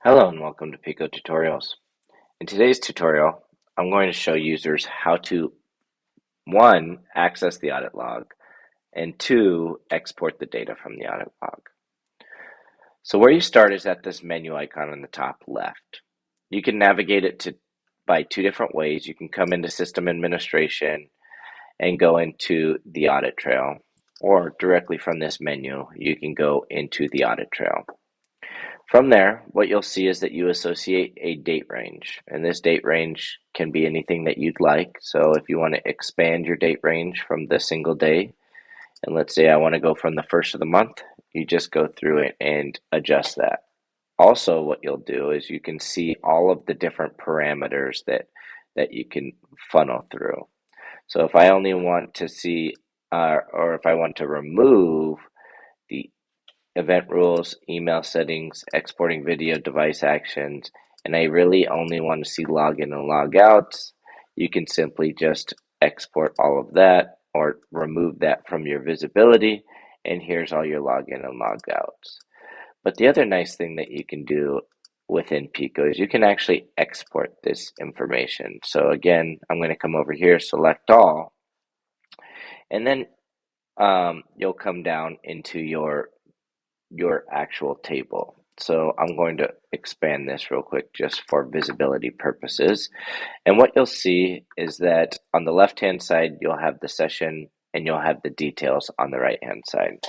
Hello and welcome to Piko Tutorials. In today's tutorial, I'm going to show users how to, one, access the audit log, and two, export the data from the audit log. So where you start is at this menu icon on the top left. You can navigate it by two different ways. You can come into System Administration and go into the audit trail, or directly from this menu, you can go into the audit trail. From there, what you'll see is that you associate a date range, and this date range can be anything that you'd like. So if you want to expand your date range from the single day, and let's say I want to go from the first of the month, you just go through it and adjust that. Also, what you'll do is you can see all of the different parameters that you can funnel through. So if I only want to see, or if I want to remove the event rules, email settings, exporting video, device actions, and I really only want to see login and logouts, you can simply just export all of that or remove that from your visibility, and here's all your login and logouts. But the other nice thing that you can do within Piko is you can actually export this information. So again, I'm going to come over here, select all, and then you'll come down into your actual table. So I'm going to expand this real quick just for visibility purposes. And what you'll see is that on the left-hand side, you'll have the session and you'll have the details on the right-hand side.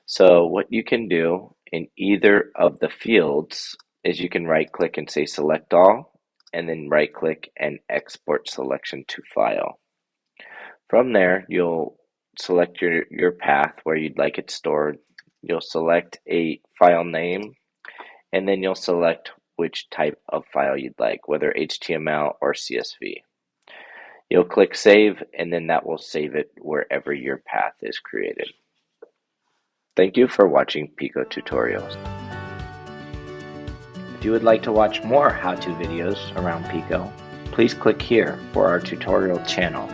So what you can do in either of the fields is you can right-click and say select all, and then right-click and export selection to file. From there, you'll select your path where you'd like it stored. You'll select a file name, and then you'll select which type of file you'd like, whether HTML or CSV. You'll click save, and then that will save it wherever your path is created. Thank you for watching Piko Tutorials. If you would like to watch more how-to videos around Piko, please click here for our tutorial channel,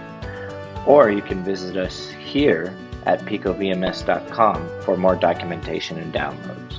or you can visit us here at pikovms.com for more documentation and downloads.